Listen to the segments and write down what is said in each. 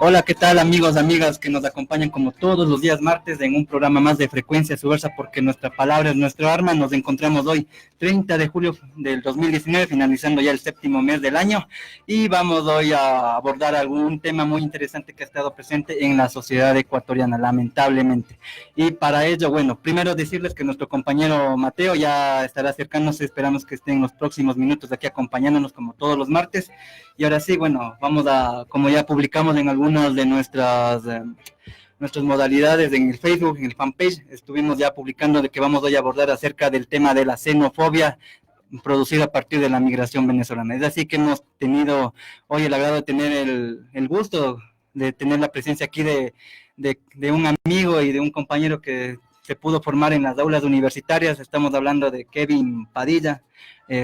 Hola, ¿qué tal amigos, amigas que nos acompañan como todos los días martes en un programa más de Frecuencia Subversa, porque nuestra palabra es nuestro arma? Nos encontramos hoy, 30 de julio del 2019, finalizando ya el séptimo mes del año, y vamos hoy a abordar algún tema muy interesante que ha estado presente en la sociedad ecuatoriana, lamentablemente. Y para ello, bueno, primero decirles que nuestro compañero Mateo ya estará acercándose, esperamos que esté en los próximos minutos aquí acompañándonos como todos los martes. Y ahora sí, bueno, vamos a, como ya publicamos en algunas de nuestras modalidades en el Facebook, en el fanpage, estuvimos ya publicando de que vamos hoy a abordar acerca del tema de la xenofobia producida a partir de la migración venezolana. Es así que hemos tenido hoy el agrado de tener el gusto de tener la presencia aquí de un amigo y de un compañero que se pudo formar en las aulas universitarias. Estamos hablando de Kevin Padilla,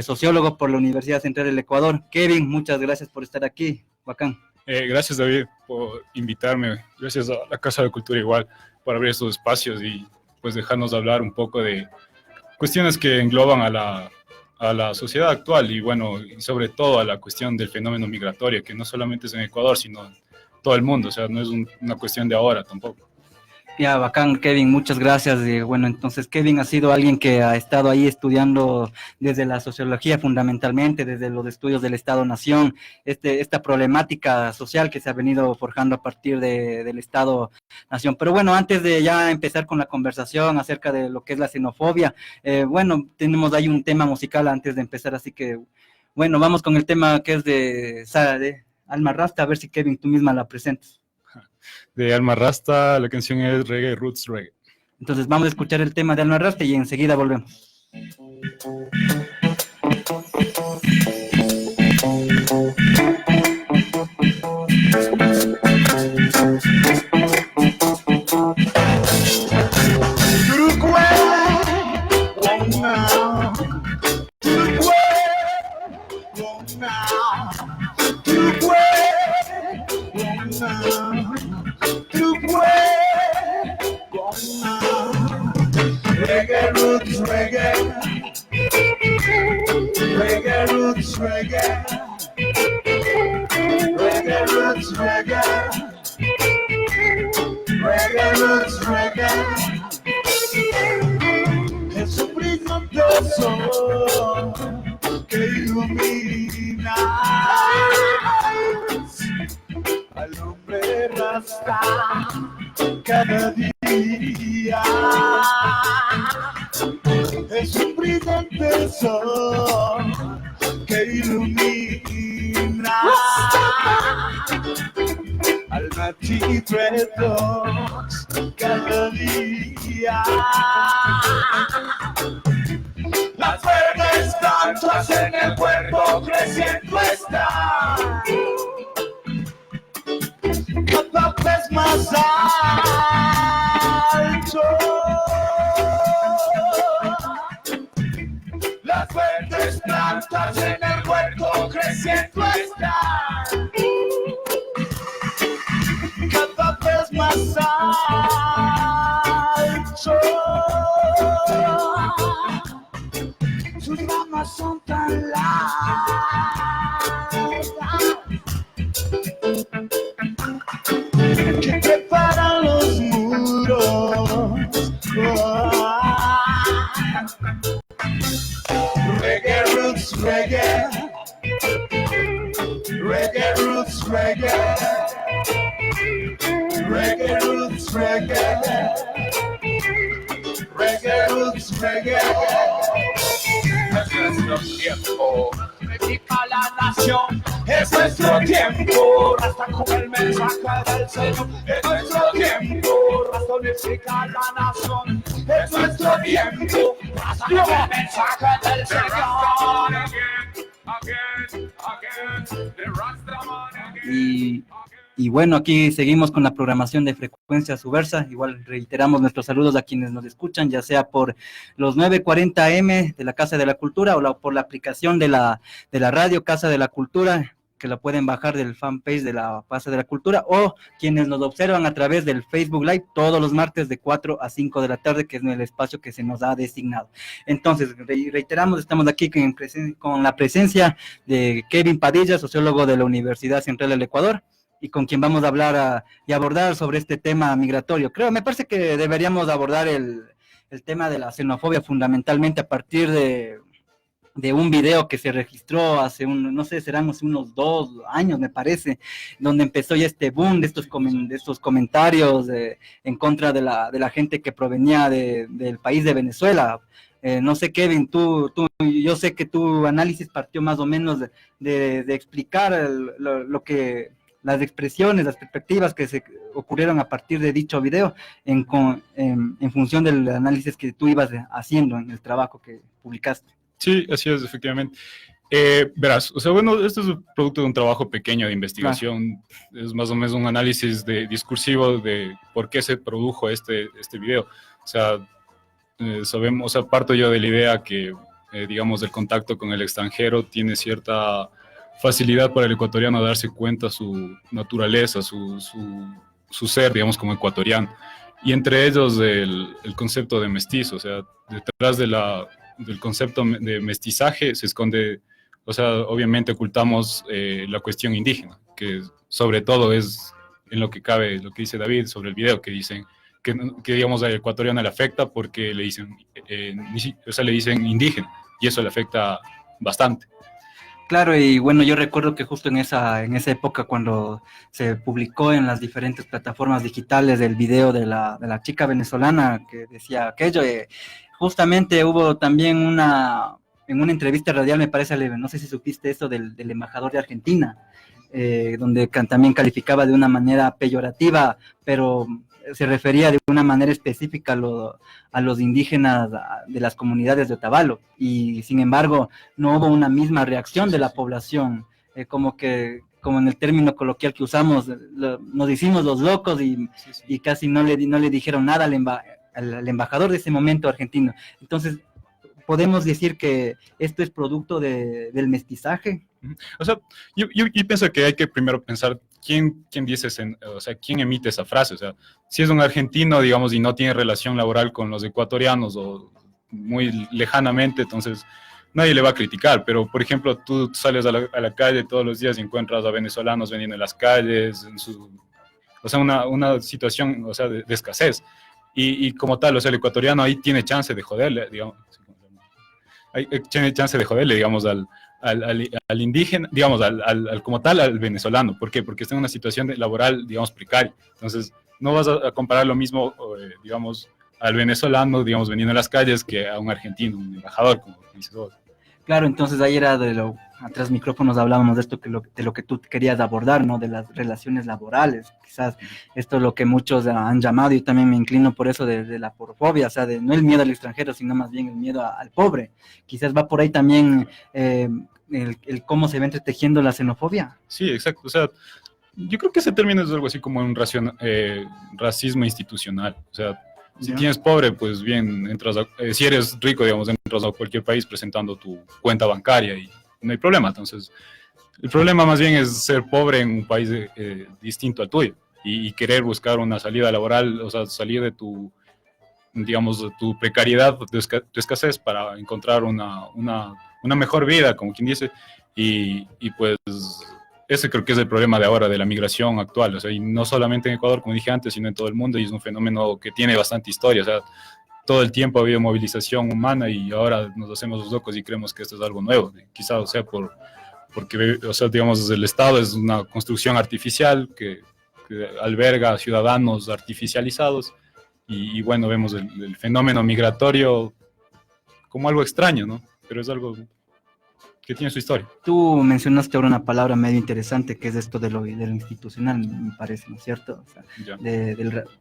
sociólogo por la Universidad Central del Ecuador. Kevin, muchas gracias por estar aquí. Bacán. Gracias, David, por invitarme. Gracias a la Casa de Cultura igual por abrir estos espacios y pues dejarnos hablar un poco de cuestiones que engloban a la sociedad actual y bueno, y sobre todo a la cuestión del fenómeno migratorio, que no solamente es en Ecuador, sino en todo el mundo. O sea, no es una cuestión de ahora tampoco. Ya, bacán, Kevin, muchas gracias. Bueno, entonces Kevin ha sido alguien que ha estado ahí estudiando desde la sociología fundamentalmente, desde los estudios del Estado-Nación, esta problemática social que se ha venido forjando a partir del Estado-Nación. Pero bueno, antes de ya empezar con la conversación acerca de lo que es la xenofobia, bueno, tenemos ahí un tema musical antes de empezar, así que, bueno, vamos con el tema que es de Alma Rasta, a ver si Kevin tú misma la presentas. De Alma Rasta, la canción es Reggae Roots Reggae. Entonces vamos a escuchar el tema de Alma Rasta y enseguida volvemos. Reggae roots reggae, reggae roots reggae, reggae roots reggae, reggae roots reggae. Es un brillantoso que ilumina al hombre rasta cada día. Es un brillante sol que ilumina al Matitretos cada día. Las verdes tantas en el cuerpo creciendo están, cada vez más alto. Las verdes plantas en el huerto creciendo están, cada vez más alto. Sus ramas son tan largas que preparan los muros. Reggae roots reggae, reggae roots reggae, reggae roots reggae, reggae roots reggae. Es nuestro tiempo, reivindica la nación. Es nuestro tiempo, hasta con el mensaje del Señor. Es nuestro tiempo, hasta unificar la nación. Es nuestro tiempo, hasta con el mensaje del Señor. Y bueno, aquí seguimos con la programación de Frecuencia Subversa. Igual reiteramos nuestros saludos a quienes nos escuchan, ya sea por los 940 AM de la Casa de la Cultura o por la aplicación de la radio Casa de la Cultura, que la pueden bajar del fanpage de la Casa de la Cultura, o quienes nos observan a través del Facebook Live todos los martes de 4 a 5 de la tarde, que es el espacio que se nos ha designado. Entonces, reiteramos, estamos aquí con la presencia de Kevin Padilla, sociólogo de la Universidad Central del Ecuador. y con quien vamos a hablar y abordar sobre este tema migratorio. Me parece que deberíamos abordar el tema de la xenofobia fundamentalmente a partir de un video que se registró hace no sé, serán unos 2 años, me parece, donde empezó ya este boom de estos comentarios en contra de la gente que provenía del país de Venezuela. No sé, Kevin, yo sé que tu análisis partió más o menos de explicar las expresiones, las perspectivas que se ocurrieron a partir de dicho video en función del análisis que tú ibas haciendo en el trabajo que publicaste. Sí, así es, efectivamente. Verás, o sea, bueno, esto es un producto de un trabajo pequeño de investigación, claro. Es más o menos un análisis discursivo de por qué se produjo este video. O sea, parto yo de la idea que, digamos, el contacto con el extranjero tiene cierta facilidad para el ecuatoriano a darse cuenta su naturaleza, su ser, digamos, como ecuatoriano. Y entre ellos el concepto de mestizo, o sea, detrás del concepto de mestizaje se esconde, o sea, obviamente ocultamos la cuestión indígena, que sobre todo es en lo que cabe, lo que dice David sobre el video, que dicen que digamos, al ecuatoriano le afecta porque le dicen, le dicen indígena, y eso le afecta bastante. Claro, y bueno, yo recuerdo que justo en esa época cuando se publicó en las diferentes plataformas digitales el video de la chica venezolana que decía aquello, justamente hubo también en una entrevista radial, me parece, no sé si supiste eso, del embajador de Argentina, donde también calificaba de una manera peyorativa, pero se refería de una manera específica a los indígenas de las comunidades de Otavalo, y sin embargo no hubo una misma reacción de la población, como en el término coloquial que usamos, nos hicimos los locos y casi no le dijeron nada al embajador de ese momento argentino. Entonces, ¿podemos decir que esto es producto del mestizaje? O sea, yo pienso que hay que primero pensar quién dice, o sea, quién emite esa frase. O sea, si es un argentino, digamos, y no tiene relación laboral con los ecuatorianos o muy lejanamente, entonces nadie le va a criticar. Pero, por ejemplo, tú sales a la calle todos los días y encuentras a venezolanos vendiendo en las calles, o sea, una situación, o sea, de escasez. Y como tal, o sea, el ecuatoriano ahí tiene chance de joderle, digamos, tiene chance de joderle, digamos, al indígena, digamos, como tal, al venezolano. ¿Por qué? Porque está en una situación laboral, digamos, precaria. Entonces, no vas a comparar lo mismo, digamos, al venezolano, digamos, vendiendo en las calles, que a un argentino, un embajador, como dices vos. Claro, entonces ahí era atrás micrófonos hablábamos de esto, de lo que tú querías abordar, ¿no? De las relaciones laborales. Quizás esto es lo que muchos han llamado, y yo también me inclino por eso de la porofobia, o sea, no el miedo al extranjero, sino más bien el miedo al pobre. Quizás va por ahí también el cómo se va entretejiendo la xenofobia. Sí, exacto. O sea, yo creo que ese término es algo así como un racismo institucional. O sea, si tienes pobre, pues bien, si eres rico, digamos, entras a cualquier país presentando tu cuenta bancaria y no hay problema. Entonces, el problema más bien es ser pobre en un país distinto al tuyo y querer buscar una salida laboral, o sea, salir de tu, digamos, de tu precariedad, tu escasez para encontrar una mejor vida, como quien dice, y pues ese creo que es el problema de ahora de la migración actual, o sea, y no solamente en Ecuador, como dije antes, sino en todo el mundo, y es un fenómeno que tiene bastante historia. O sea, todo el tiempo ha habido movilización humana y ahora nos hacemos los locos y creemos que esto es algo nuevo, quizás, o sea, porque, o sea, digamos, el Estado es una construcción artificial que alberga ciudadanos artificializados, y bueno, vemos el fenómeno migratorio como algo extraño, ¿no? Pero es algo que tiene su historia. Tú mencionaste ahora una palabra medio interesante, que es esto de lo institucional, me parece, ¿no es cierto? O sea,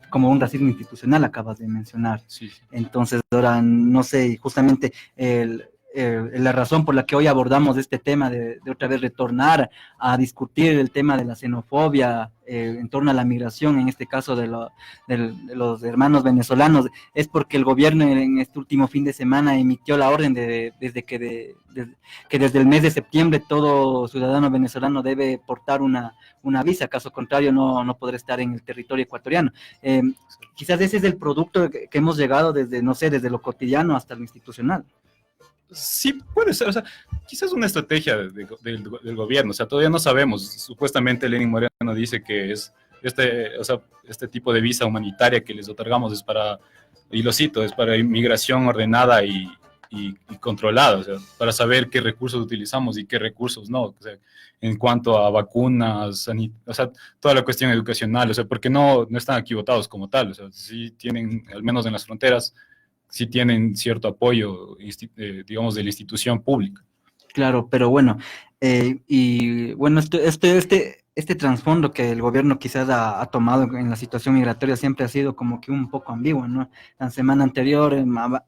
como un racismo institucional acabas de mencionar. Sí. Entonces, ahora, no sé, justamente la razón por la que hoy abordamos este tema de otra vez retornar a discutir el tema de la xenofobia en torno a la migración, en este caso de los hermanos venezolanos, es porque el gobierno en este último fin de semana emitió la orden que desde el mes de septiembre todo ciudadano venezolano debe portar una visa, caso contrario no podrá estar en el territorio ecuatoriano. Quizás ese es el producto que hemos llegado desde lo cotidiano hasta lo institucional. Sí, puede ser, o sea, quizás una estrategia del gobierno, o sea, todavía no sabemos. Supuestamente Lenín Moreno dice que es o sea, este tipo de visa humanitaria que les otorgamos es para, y lo cito, es para inmigración ordenada y controlada, o sea, para saber qué recursos utilizamos y qué recursos no, o sea, en cuanto a vacunas, o sea, toda la cuestión educacional, o sea, porque no están equivocados como tal, o sea, sí tienen, al menos en las fronteras, sí tienen cierto apoyo, digamos, de la institución pública. Claro, pero bueno, y bueno, este trasfondo que el gobierno quizás ha tomado en la situación migratoria siempre ha sido como que un poco ambiguo, ¿no? La semana anterior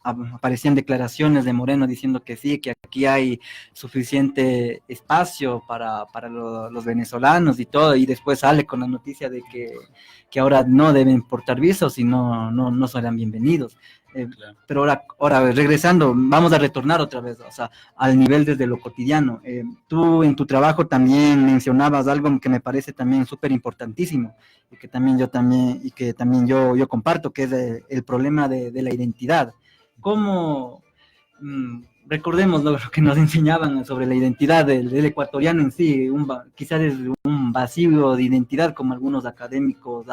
aparecían declaraciones de Moreno diciendo que sí, que aquí hay suficiente espacio para los venezolanos y todo, y después sale con la noticia de que ahora no deben portar visos y no serán bienvenidos. Claro. Pero ahora regresando, vamos a retornar otra vez, o sea, al nivel desde lo cotidiano. Tú en tu trabajo también mencionabas algo que me parece también súper importantísimo y que también yo comparto, que es el problema de la identidad. ¿Cómo recordemos lo que nos enseñaban sobre la identidad del ecuatoriano en sí? Quizás es un vacío de identidad, como algunos académicos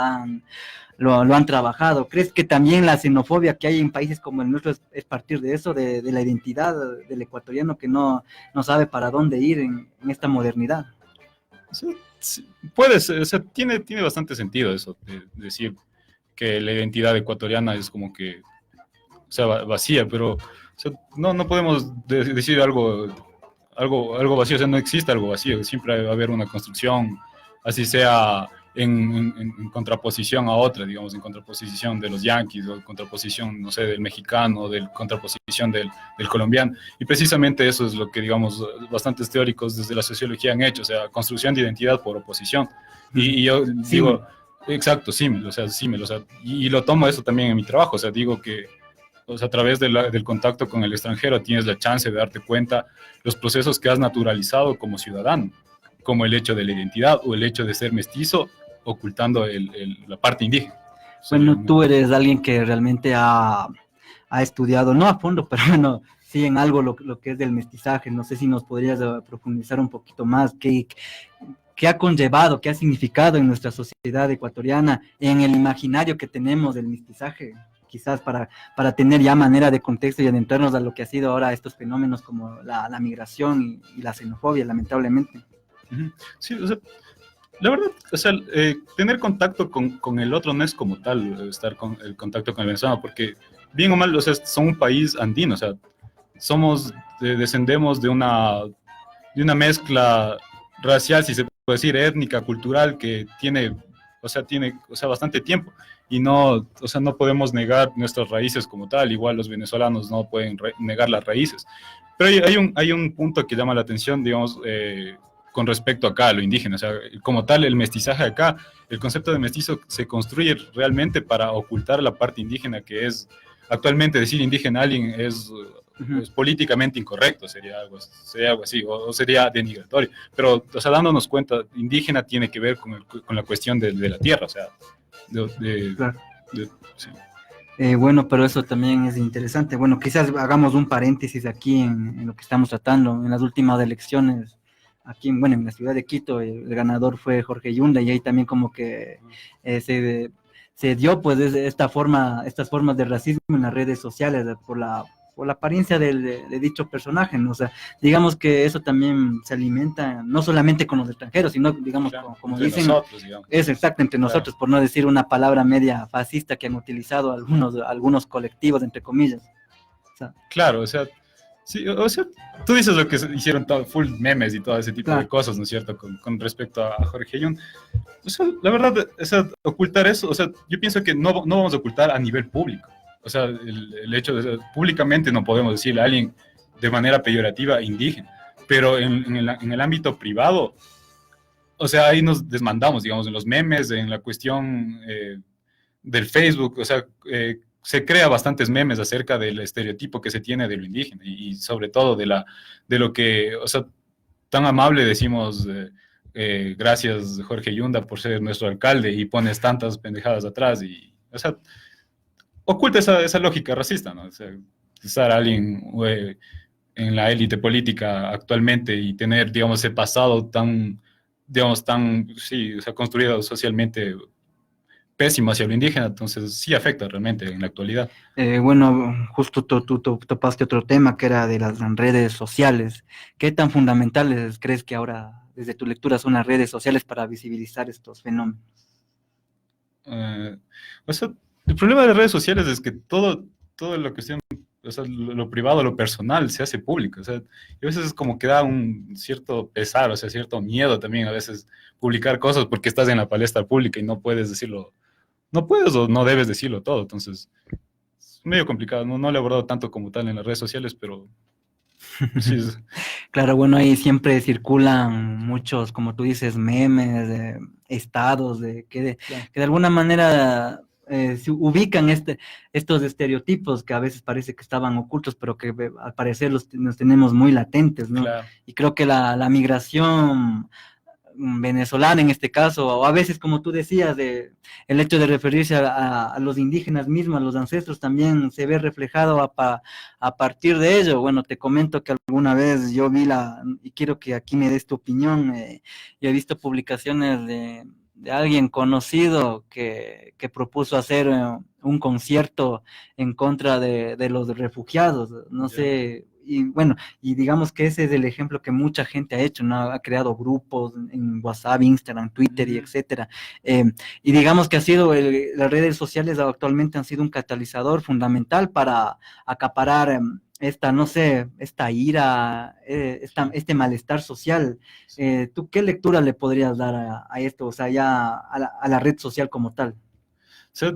lo han trabajado. ¿Crees que también la xenofobia que hay en países como el nuestro es partir de eso, de la identidad del ecuatoriano que no sabe para dónde ir en esta modernidad? Sí, sí, puede ser, o sea, tiene bastante sentido eso, de decir que la identidad ecuatoriana es como que, o sea, vacía, pero o sea, no podemos decir algo vacío, o sea, no existe algo vacío, siempre va a haber una construcción, así sea en contraposición a otra, digamos, en contraposición de los yanquis, o en contraposición, no sé, del mexicano, del contraposición del colombiano, y precisamente eso es lo que, digamos, bastantes teóricos desde la sociología han hecho, o sea, construcción de identidad por oposición, y yo digo, exacto, símil, o sea, y lo tomo eso también en mi trabajo, o sea, digo que, o sea, a través del contacto con el extranjero tienes la chance de darte cuenta los procesos que has naturalizado como ciudadano, como el hecho de la identidad o el hecho de ser mestizo, ocultando la parte indígena. Bueno, tú eres alguien que realmente ha estudiado, no a fondo, pero bueno, sí en algo lo que es del mestizaje. No sé si nos podrías profundizar un poquito más, qué ha conllevado, qué ha significado en nuestra sociedad ecuatoriana, en el imaginario que tenemos del mestizaje, quizás para tener ya manera de contexto y adentrarnos a lo que ha sido ahora estos fenómenos como la migración y la xenofobia, lamentablemente. Sí, o sea, la verdad, o sea, tener contacto con el otro no es como tal estar con el contacto con el venezolano, porque bien o mal, o sea, son un país andino, o sea, descendemos de una mezcla racial, si se puede decir, étnica, cultural, que tiene bastante tiempo, y no podemos negar nuestras raíces como tal, igual los venezolanos no pueden negar las raíces, pero hay un punto que llama la atención, digamos, con respecto acá a lo indígena, o sea, como tal el mestizaje acá, el concepto de mestizo se construye realmente para ocultar la parte indígena, que es, actualmente decir indígena a alguien es políticamente incorrecto, sería algo así, o sería denigratorio, pero, o sea, dándonos cuenta, indígena tiene que ver con la cuestión de la tierra, o sea, Claro. Sí. Bueno, pero eso también es interesante. Bueno, quizás hagamos un paréntesis aquí en lo que estamos tratando. En las últimas elecciones, aquí en la ciudad de Quito, el ganador fue Jorge Yunda, y ahí también como que se dio pues estas formas de racismo en las redes sociales por la apariencia de dicho personaje, ¿no? O sea, digamos que eso también se alimenta no solamente con los extranjeros, sino, digamos, Claro, como entre dicen, nosotros, digamos. es exacto, entre nosotros, por no decir una palabra media fascista que han utilizado algunos colectivos, entre comillas. O sea, claro, o sea, sí, o sea, tú dices lo que hicieron full memes y todo ese tipo claro. de cosas, ¿no es cierto? Con respecto a Jorge Yun. O sea, la verdad, o sea, ocultar eso, o sea, yo pienso que no vamos a ocultar a nivel público. O sea, el hecho de, públicamente no podemos decirle a alguien de manera peyorativa indígena, pero en el ámbito privado, o sea, ahí nos desmandamos, digamos, en los memes, en la cuestión del Facebook, o sea, se crea bastantes memes acerca del estereotipo que se tiene de lo indígena y sobre todo de lo que, o sea, tan amable decimos, gracias Jorge Yunda por ser nuestro alcalde, y pones tantas pendejadas atrás y, o sea, oculta esa lógica racista, ¿no? O sea, usar a alguien en la élite política actualmente y tener, digamos, ese pasado tan, digamos, tan, sí, o sea, construido socialmente pésimo hacia lo indígena, entonces sí afecta realmente en la actualidad. Bueno, justo tú topaste otro tema que era de las redes sociales. ¿Qué tan fundamentales crees que ahora, desde tu lectura, son las redes sociales para visibilizar estos fenómenos? Eh, o sea, el problema de las redes sociales es que todo lo que sea, o sea, lo privado, lo personal, se hace público. O sea, y a veces es como que da un cierto pesar, o sea, cierto miedo también a veces publicar cosas porque estás en la palestra pública y no puedes decirlo, no puedes o no debes decirlo todo. Entonces, es medio complicado. No lo he abordado tanto como tal en las redes sociales, pero sí, Claro, bueno, ahí siempre circulan muchos, como tú dices, memes, estados, claro. que de alguna manera se ubican estos estereotipos que a veces parece que estaban ocultos, pero que al parecer los tenemos muy latentes, ¿no? Claro. Y creo que la migración venezolana en este caso, o a veces como tú decías, el hecho de referirse a los indígenas mismos, a los ancestros, también se ve reflejado a partir de ello. Bueno, te comento que alguna vez yo vi y quiero que aquí me des tu opinión, yo he visto publicaciones de alguien conocido que propuso hacer un concierto en contra de los refugiados, no Ya. sé, y bueno, y digamos que ese es el ejemplo que mucha gente ha hecho, ¿no? Ha creado grupos en WhatsApp, Instagram, Twitter y etcétera. Eh, y digamos que las redes sociales actualmente han sido un catalizador fundamental para acaparar no sé, esta ira, este malestar social. ¿Tú qué lectura le podrías dar a esto? O sea, ya a la red social como tal. sea,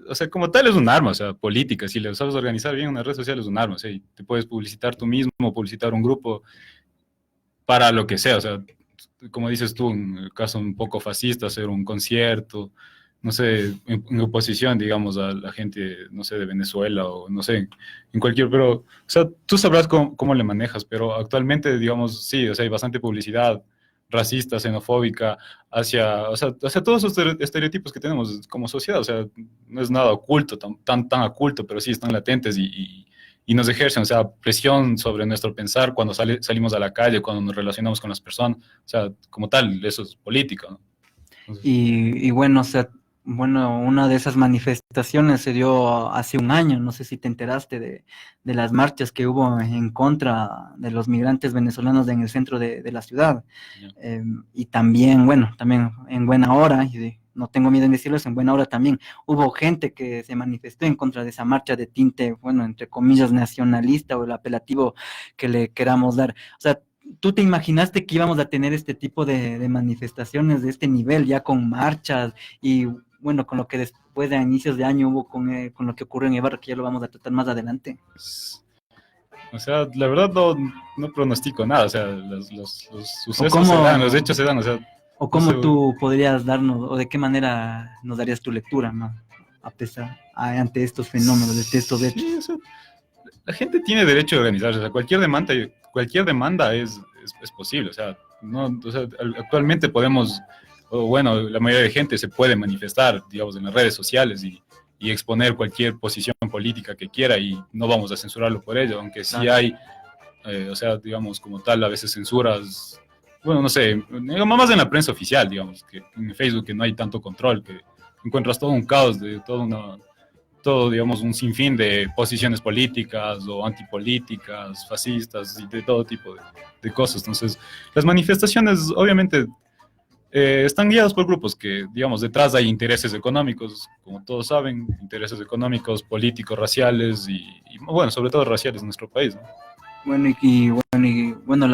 o sea, como tal es un arma, o sea, política. Si lo sabes organizar bien, una red social es un arma. O sea, y te puedes publicitar tú mismo, publicitar un grupo para lo que sea. O sea, como dices tú, en el caso un poco fascista, hacer un concierto, no sé, en oposición, digamos, a la gente, no sé, de Venezuela o no sé, en cualquier, pero, o sea, tú sabrás cómo le manejas, pero actualmente, digamos, sí, o sea, hay bastante publicidad racista, xenofóbica, hacia todos esos estereotipos que tenemos como sociedad, o sea, no es nada oculto, tan oculto, pero sí están latentes y nos ejercen, o sea, presión sobre nuestro pensar cuando salimos a la calle, cuando nos relacionamos con las personas, o sea, como tal, eso es política, ¿no? Entonces, Y bueno, o sea, bueno, una de esas manifestaciones se dio hace un año, no sé si te enteraste de las marchas que hubo en contra de los migrantes venezolanos en el centro de la ciudad. ya. Y también, bueno, también en buena hora, no tengo miedo en decirlo, en buena hora también hubo gente que se manifestó en contra de esa marcha de tinte, bueno, entre comillas, nacionalista o el apelativo que le queramos dar. O sea, ¿tú te imaginaste que íbamos a tener este tipo de manifestaciones de este nivel, ya con marchas y, bueno, con lo que después de inicios de año hubo con lo que ocurrió en Ibarra, que ya lo vamos a tratar más adelante? O sea, la verdad no pronostico nada, o sea, los ¿O sucesos cómo, se dan, los hechos se dan, o sea, o no sé, cómo tú podrías darnos, o de qué manera nos darías tu lectura, ¿no? Ante estos fenómenos, ante estos hechos? sí, o sea, la gente tiene derecho a organizarse, o sea, cualquier demanda es posible, o sea, no, o sea, actualmente podemos, o bueno, la mayoría de gente se puede manifestar, digamos, en las redes sociales y exponer cualquier posición política que quiera y no vamos a censurarlo por ello, aunque sí Claro. hay, o sea, digamos, como tal, a veces censuras, bueno, no sé, más en la prensa oficial, digamos, que en Facebook que no hay tanto control, que encuentras todo un caos de todo, digamos, un sinfín de posiciones políticas o antipolíticas, fascistas y de todo tipo de cosas. Entonces, las manifestaciones obviamente están guiadas por grupos que, digamos, detrás hay intereses económicos, como todos saben, intereses económicos, políticos, raciales bueno, sobre todo raciales en nuestro país, ¿no? Bueno,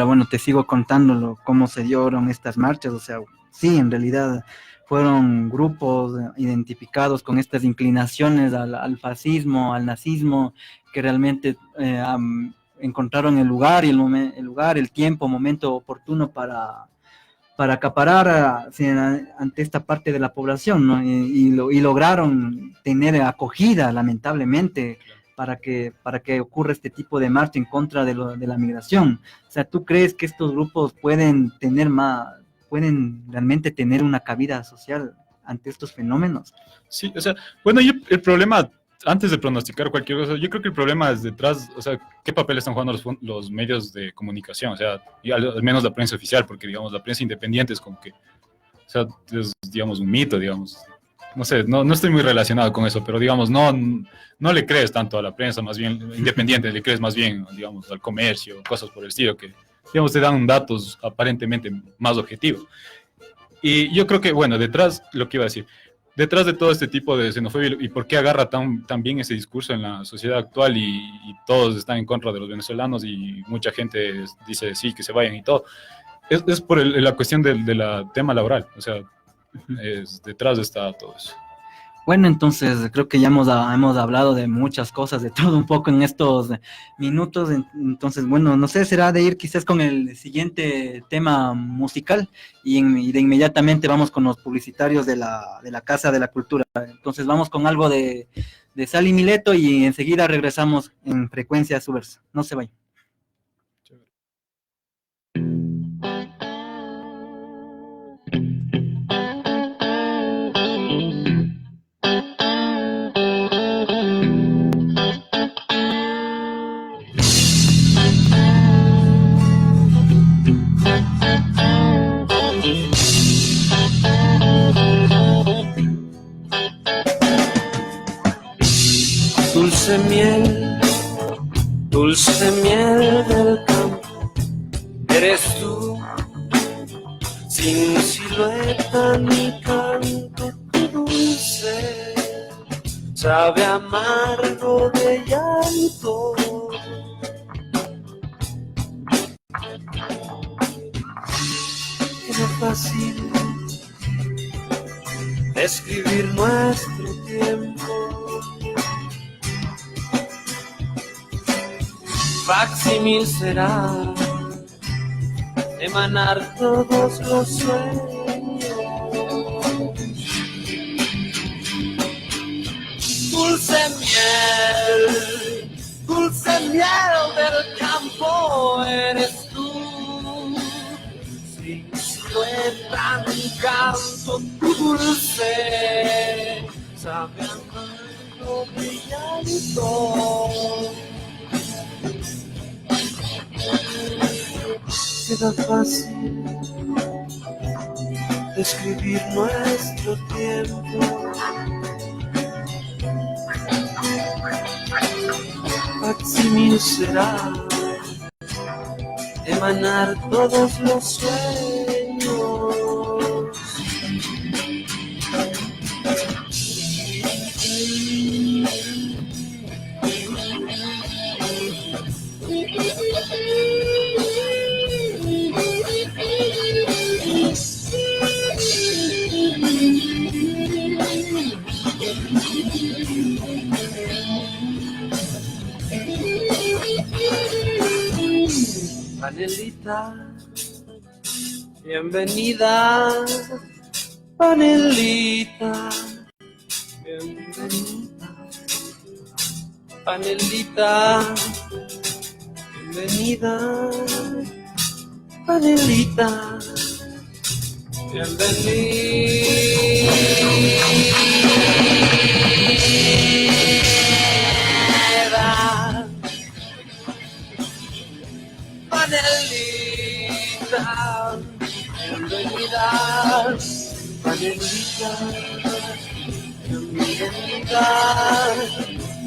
bueno, te sigo contándolo, cómo se dieron estas marchas, o sea, sí, en realidad fueron grupos identificados con estas inclinaciones al fascismo, al nazismo, que realmente encontraron el lugar y el tiempo, momento oportuno para acaparar ante esta parte de la población, ¿no? Y lograron tener acogida, lamentablemente, para que ocurra este tipo de marcha en contra de la migración. O sea, ¿tú crees que estos grupos pueden realmente tener una cabida social ante estos fenómenos? Sí, o sea, bueno, el problema antes de pronosticar cualquier cosa, yo creo que el problema es detrás, o sea, qué papel están jugando los medios de comunicación, o sea, y al menos la prensa oficial, porque, digamos, la prensa independiente es como que, o sea, es, digamos, un mito, digamos. No sé, no estoy muy relacionado con eso, pero, digamos, no le crees tanto a la prensa, más bien independiente, le crees más bien, digamos, al comercio, cosas por el estilo, que, digamos, te dan datos aparentemente más objetivos. Y yo creo que, bueno, detrás, lo que iba a decir, detrás de todo este tipo de xenofobia y por qué agarra tan bien ese discurso en la sociedad actual y todos están en contra de los venezolanos y mucha gente dice sí, que se vayan y todo, es por la cuestión del tema laboral, o sea, detrás está todo eso. Bueno, entonces creo que ya hemos hablado de muchas cosas, de todo un poco en estos minutos. Entonces, bueno, no sé, será de ir quizás con el siguiente tema musical y de inmediatamente vamos con los publicitarios de la Casa de la Cultura. Entonces vamos con algo de Sally Mileto y enseguida regresamos en Frecuencia Subversa. No se vayan. Dulce miel del campo, eres tú, sin silueta ni canto, tu dulce, sabe amargo de llanto. Era fácil describir nuestro tiempo. Facsímil será emanar todos los sueños. Dulce miel del campo eres tú. Sin silueta ni canto, tu dulce sabe amargo de llanto. Queda fácil describir nuestro tiempo. Facsímil será emanar todos los sueños. Panelita, bienvenida, Panelita, bienvenida, Panelita, bienvenida, Panelita, bienvenida, Panelita, bienvenida, Panelita, bienvenida,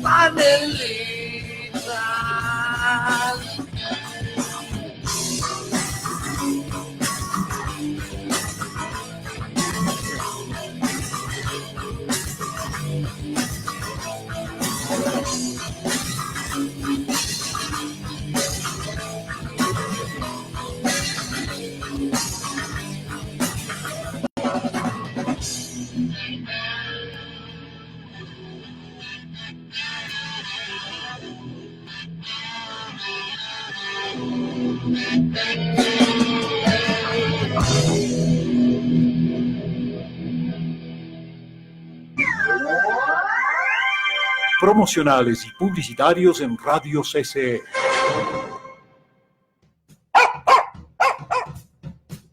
Panelita. Promocionales y publicitarios en Radio CCE.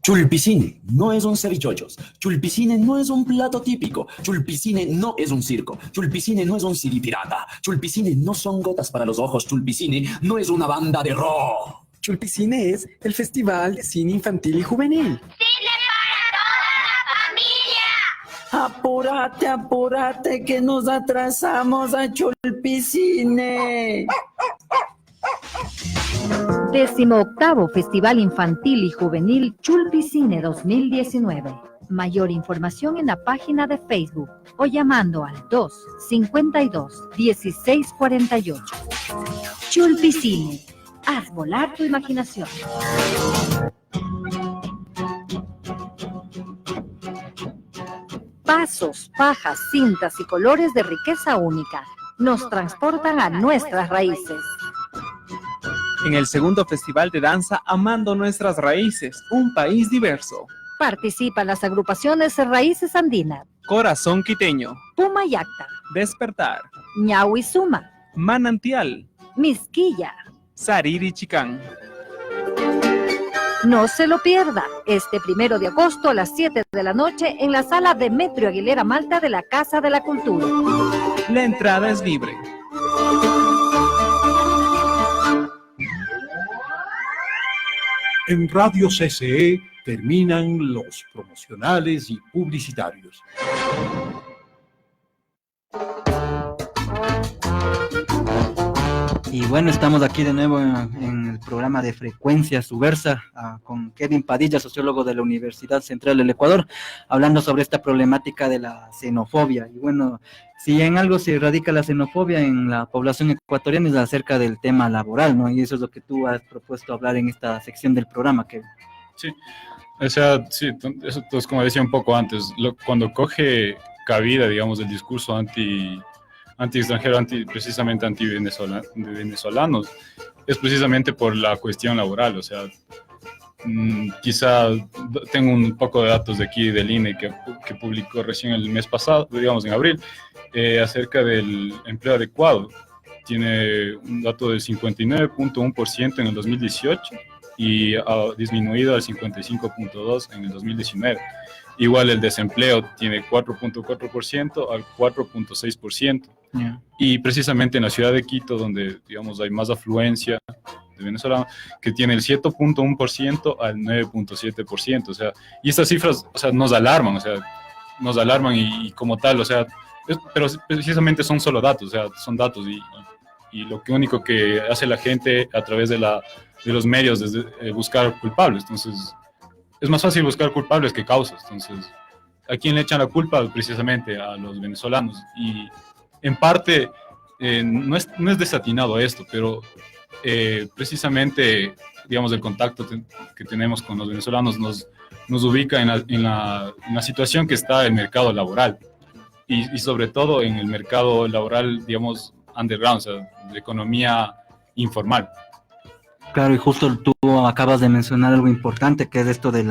Chulpicine no es un cevichochos. Chulpicine no es un plato típico. Chulpicine no es un circo. Chulpicine no es un siripirata. Chulpicine no son gotas para los ojos. Chulpicine no es una banda de rock. Chulpicine es el Festival de Cine Infantil y Juvenil. ¡Cine para toda la familia! Apúrate, apúrate, que nos atrasamos a Chulpicine. 18º Festival Infantil y Juvenil Chulpicine 2019. Mayor información en la página de Facebook o llamando al 252-1648. Chulpicine. Haz volar tu imaginación. Pasos, pajas, cintas y colores de riqueza única nos transportan a nuestras raíces. En el segundo Festival de Danza Amando Nuestras Raíces, un país diverso. Participan las agrupaciones Raíces Andinas, Corazón Quiteño, Puma Yacta, Despertar, Ñahui Suma, Manantial, Misquilla. Sariri Chicán. No se lo pierda, este 1 de agosto a las 7 de la noche en la sala Demetrio Aguilera Malta de la Casa de la Cultura. La entrada es libre. En Radio CCE terminan los promocionales y publicitarios. Y bueno, estamos aquí de nuevo en el programa de Frecuencia Subversa con Kevin Padilla, sociólogo de la Universidad Central del Ecuador, hablando sobre esta problemática de la xenofobia. Y bueno, si en algo se erradica la xenofobia en la población ecuatoriana es acerca del tema laboral, ¿no? Y eso es lo que tú has propuesto hablar en esta sección del programa, Kevin. Sí, o sea, sí, eso es como decía un poco antes, cuando coge cabida, digamos, el discurso anti-extranjero, precisamente anti-venezolanos, es precisamente por la cuestión laboral. O sea, quizá tengo un poco de datos de aquí del INE que publicó recién el mes pasado, digamos en abril, acerca del empleo adecuado. Tiene un dato del 59.1% en el 2018 y ha disminuido al 55.2% en el 2019. Igual el desempleo tiene 4.4% al 4.6%. Yeah. Y precisamente en la ciudad de Quito, donde digamos hay más afluencia de venezolanos, que tiene el 7.1% al 9.7%. O sea, y estas cifras, o sea, nos alarman y como tal, o sea, pero precisamente son solo datos, o sea, son datos y lo único que hace la gente a través de los medios es buscar culpables. Entonces, es más fácil buscar culpables que causas. Entonces, ¿a quién le echan la culpa? Precisamente a los venezolanos. Y en parte, no es desatinado esto, pero precisamente, digamos, el contacto que tenemos con los venezolanos nos ubica en la situación que está el mercado laboral. Y sobre todo en el mercado laboral, digamos, underground, o sea, de economía informal. Claro, y justo tú acabas de mencionar algo importante, que es esto de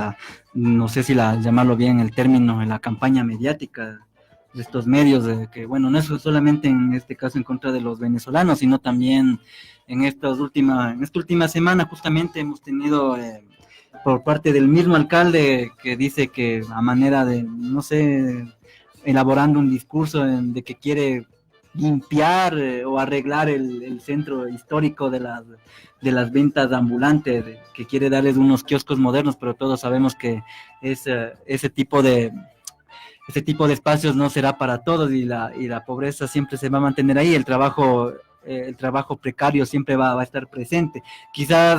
no sé si llamarlo bien el término, en la campaña mediática de estos medios, de que, bueno, no es solamente en este caso en contra de los venezolanos, sino también en esta última semana justamente hemos tenido por parte del mismo alcalde que dice que a manera de, no sé, elaborando un discurso de que quiere limpiar o arreglar el centro histórico de las ventas ambulantes, que quiere darles unos kioscos modernos, pero todos sabemos que ese tipo de espacios no será para todos y la pobreza siempre se va a mantener ahí, el trabajo precario siempre va a estar presente. Quizás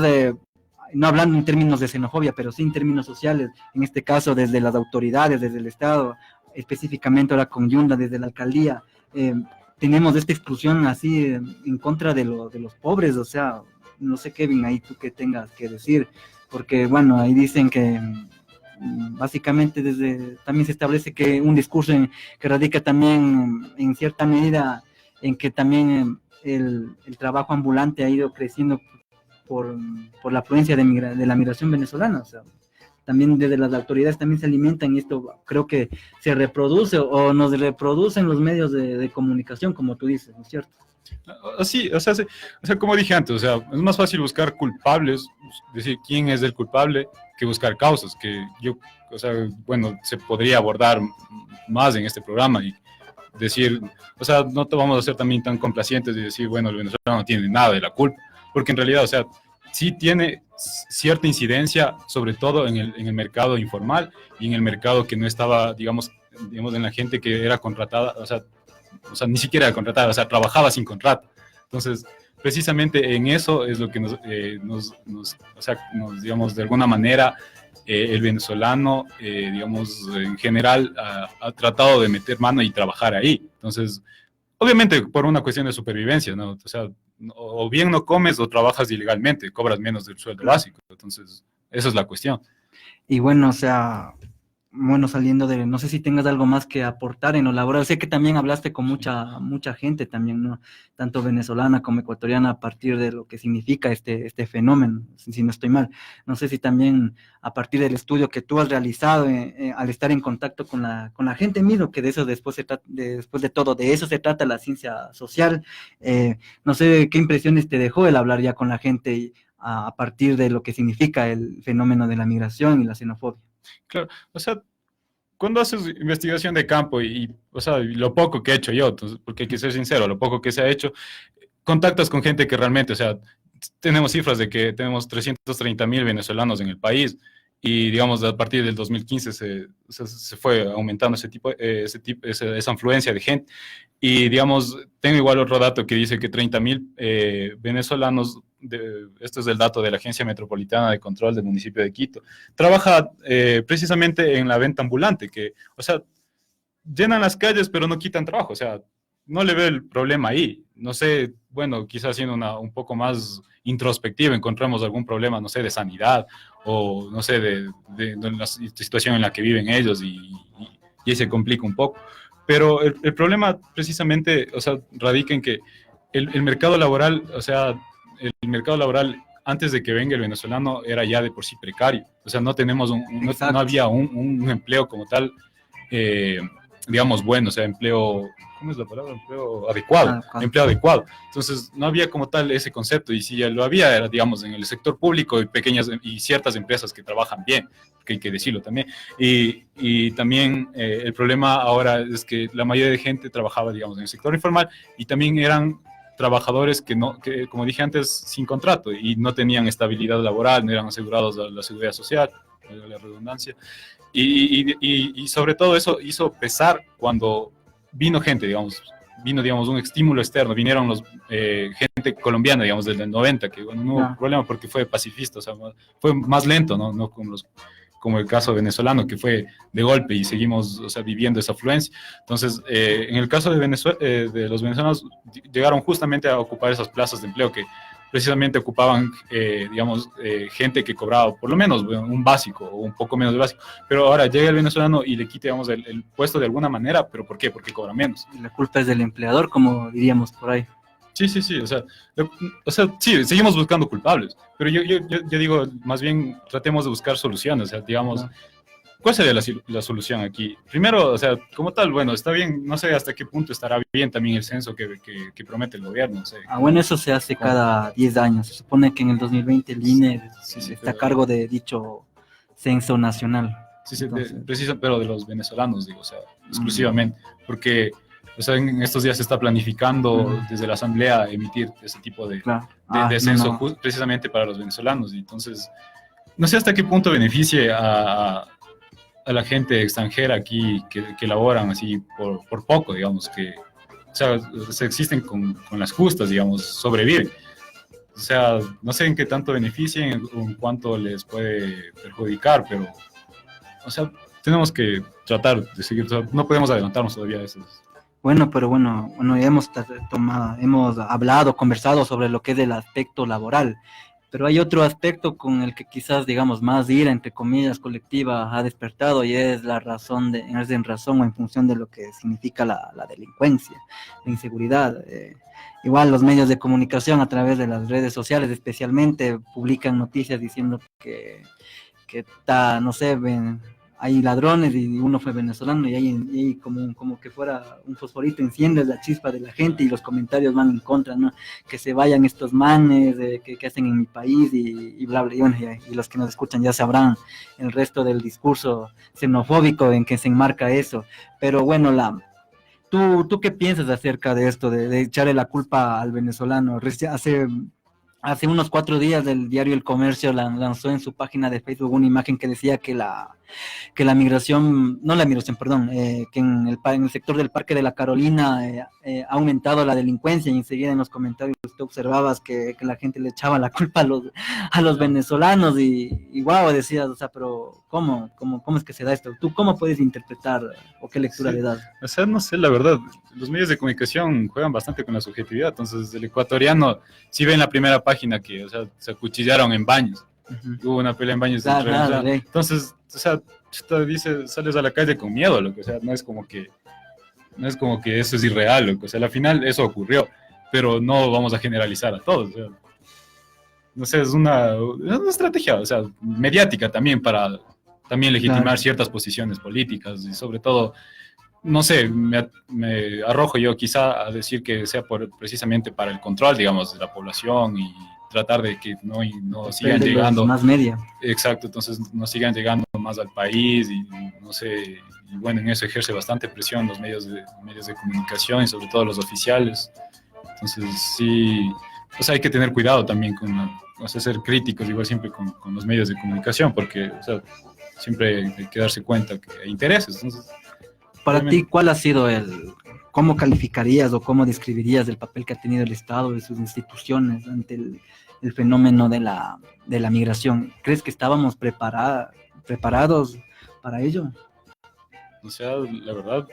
no hablando en términos de xenofobia, pero sí en términos sociales, en este caso desde las autoridades, desde el Estado, específicamente ahora con Yunda, desde la alcaldía, tenemos esta exclusión así en contra de los pobres. O sea, no sé, Kevin, ahí tú qué tengas que decir, porque bueno, ahí dicen que básicamente también se establece que un discurso que radica también en cierta medida en que también el trabajo ambulante ha ido creciendo por la afluencia de la migración venezolana. O sea, también desde las autoridades también se alimentan, y esto creo que se reproduce o nos reproducen los medios de comunicación, como tú dices, ¿no es cierto? Así, o sea, como dije antes, o sea, es más fácil buscar culpables, decir quién es el culpable, que buscar causas, que yo, o sea, bueno, se podría abordar más en este programa y decir, o sea, no te vamos a ser también tan complacientes y decir, bueno, el venezolano no tiene nada de la culpa, porque en realidad, o sea, sí tiene cierta incidencia, sobre todo en el mercado informal y en el mercado que no estaba, digamos, en la gente que era contratada, o sea, ni siquiera era contratada, o sea, trabajaba sin contrato. Entonces, precisamente en eso es lo que digamos, de alguna manera, el venezolano, digamos, en general, ha tratado de meter mano y trabajar ahí. Entonces, obviamente por una cuestión de supervivencia, ¿no? O sea, o bien no comes o trabajas ilegalmente, cobras menos del sueldo básico. Entonces, esa es la cuestión. Y bueno, o sea, bueno, saliendo de, no sé si tengas algo más que aportar en lo laboral. Sé que también hablaste con mucha gente también, ¿no? Tanto venezolana como ecuatoriana, a partir de lo que significa este fenómeno, si no estoy mal. No sé si también a partir del estudio que tú has realizado, al estar en contacto con la gente mismo, que de eso después de todo, de eso se trata la ciencia social. No sé qué impresiones te dejó el hablar ya con la gente a partir de lo que significa el fenómeno de la migración y la xenofobia. Claro, o sea, cuando haces investigación de campo o sea, lo poco que he hecho yo, entonces, porque hay que ser sincero, lo poco que se ha hecho, contactas con gente que realmente, o sea, tenemos cifras de que tenemos 330,000 venezolanos en el país y, digamos, a partir del 2015 se fue aumentando esa afluencia de gente. Y, digamos, tengo igual otro dato que dice que 30,000 venezolanos, esto es el dato de la Agencia Metropolitana de Control del municipio de Quito, trabaja precisamente en la venta ambulante, que, o sea, llenan las calles pero no quitan trabajo, o sea, no le veo el problema ahí. No sé, bueno, quizás siendo un poco más introspectiva encontramos algún problema, no sé, de sanidad o, no sé, de la situación en la que viven ellos y ahí se complica un poco. Pero el problema precisamente, o sea, radica en que el mercado laboral, o sea, el mercado laboral antes de que venga el venezolano era ya de por sí precario. O sea, no tenemos no había un empleo como tal, digamos, bueno, o sea, empleo, ¿cómo es la palabra? Empleo adecuado, empleo adecuado. Entonces, no había como tal ese concepto, y si ya lo había, era, digamos, en el sector público y pequeñas y ciertas empresas que trabajan bien, que hay que decirlo también. Y también el problema ahora es que la mayoría de gente trabajaba, digamos, en el sector informal y también eran trabajadores que, como dije antes, sin contrato y no tenían estabilidad laboral, no eran asegurados a la seguridad social, la redundancia. Y sobre todo eso hizo pesar cuando vino gente, digamos, un estímulo externo, vinieron gente colombiana, digamos, desde el 90, que bueno, no hubo problema porque fue pacifista, o sea, fue más lento, no como el caso venezolano, que fue de golpe y seguimos, o sea, viviendo esa afluencia. Entonces, en el caso de de los venezolanos, llegaron justamente a ocupar esas plazas de empleo que precisamente ocupaban, digamos, gente que cobraba por lo menos un básico o un poco menos de básico. Pero ahora llega el venezolano y le quita, digamos, el puesto de alguna manera, ¿pero por qué? Porque cobra menos. Y la culpa es del empleador, como diríamos por ahí. Sí, o sea, sí, seguimos buscando culpables, pero yo digo, más bien tratemos de buscar soluciones, o sea, digamos, ¿cuál sería la solución aquí? Primero, o sea, como tal, bueno, está bien, no sé hasta qué punto estará bien también el censo que promete el gobierno, no sé. Bueno, eso se hace cada 10 años, se supone que en el 2020 el INE está a cargo de dicho censo nacional. Sí, pero de los venezolanos, digo, o sea, exclusivamente, porque... O sea, en estos días se está planificando desde la Asamblea emitir ese tipo de censo precisamente para los venezolanos. Y entonces, no sé hasta qué punto beneficie a la gente extranjera aquí que laboran así por poco, digamos, que, o sea, se existen con las justas, digamos, sobreviven. O sea, no sé en qué tanto beneficien o en cuánto les puede perjudicar, pero, o sea, tenemos que tratar de seguir, o sea, no podemos adelantarnos todavía a eso. Bueno, pero bueno, hemos hablado, conversado sobre lo que es el aspecto laboral, pero hay otro aspecto con el que quizás, digamos, más ira, entre comillas, colectiva ha despertado, y es en razón o en función de lo que significa la delincuencia, la inseguridad. Igual los medios de comunicación a través de las redes sociales especialmente publican noticias diciendo que está, no sé, hay ladrones y uno fue venezolano y ahí como que fuera un fosforito, enciende la chispa de la gente y los comentarios van en contra, ¿no? Que se vayan estos manes, que hacen en mi país y bla, bla, y bueno, y los que nos escuchan ya sabrán el resto del discurso xenofóbico en que se enmarca eso. Pero bueno, ¿tú qué piensas acerca de esto, de echarle la culpa al venezolano? Hace unos 4 días el diario El Comercio lanzó en su página de Facebook una imagen que decía que la migración, no la migración, perdón, que en el sector del Parque de la Carolina ha aumentado la delincuencia, y enseguida en los comentarios tú observabas que la gente le echaba la culpa a los venezolanos y wow, decías, o sea, pero ¿cómo es que se da esto? ¿Tú cómo puedes interpretar o qué lectura le das? O sea, no sé, la verdad, los medios de comunicación juegan bastante con la subjetividad, entonces el ecuatoriano, si ve en la primera página que, o sea, se acuchillaron en Baños, hubo una pelea en Baños, entonces, o sea, dice, sales a la calle con miedo, lo que, o sea, no es como que eso es irreal, lo que, o sea, al final eso ocurrió, pero no vamos a generalizar a todos, o sea, no sé, es una estrategia, o sea, mediática también para también legitimar ciertas posiciones políticas y sobre todo, no sé, me arrojo yo quizá a decir que sea precisamente para el control, digamos, de la población y tratar de que no sigan llegando más media. Exacto, entonces no sigan llegando más al país y no sé, y bueno, en eso ejerce bastante presión los medios de comunicación y sobre todo los oficiales. Entonces sí, pues hay que tener cuidado también o sea, ser críticos igual siempre con los medios de comunicación, porque, o sea, siempre hay que darse cuenta que hay intereses. Entonces, para ti, ¿cuál ha sido cómo calificarías o cómo describirías el papel que ha tenido el Estado y sus instituciones ante el fenómeno de la migración? ¿Crees que estábamos preparados para ello? O sea, la verdad,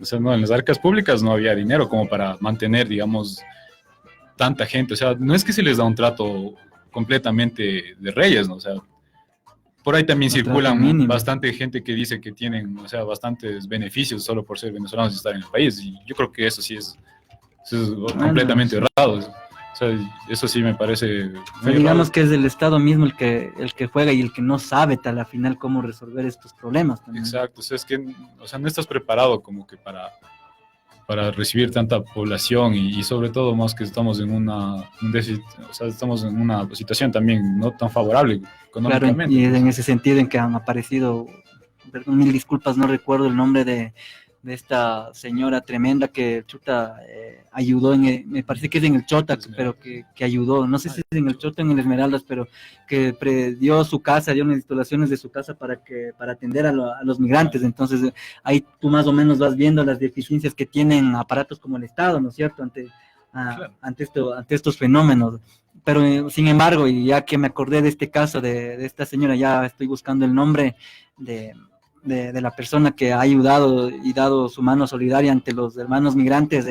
o sea, no, en las arcas públicas no había dinero como para mantener, digamos, tanta gente. O sea, no es que se les da un trato completamente de reyes, ¿no? O sea, por ahí también circulan bastante gente que dice que tienen, o sea, bastantes beneficios solo por ser venezolanos y estar en el país. Y yo creo que eso sí es completamente errado. O sea, eso sí me parece... digamos que es el Estado mismo el que juega y el que no sabe tal al final cómo resolver estos problemas también. Exacto, o sea, es que, o sea, no estás preparado como que para recibir tanta población y sobre todo más que estamos en un déficit, o sea, estamos en una situación también no tan favorable económicamente. Claro, y en ese sentido en que han aparecido, perdón, mil disculpas, no recuerdo el nombre de esta señora tremenda que ayudó me parece que es en el Chota, pero que ayudó, no sé si es en el Chota o en el Esmeraldas, pero que dio su casa, dio unas instalaciones de su casa para atender a los migrantes. Entonces ahí tú más o menos vas viendo las deficiencias que tienen aparatos como el Estado, ¿no es cierto?, ante estos fenómenos. Pero sin embargo, y ya que me acordé de este caso de esta señora, ya estoy buscando el nombre de la persona que ha ayudado y dado su mano solidaria ante los hermanos migrantes.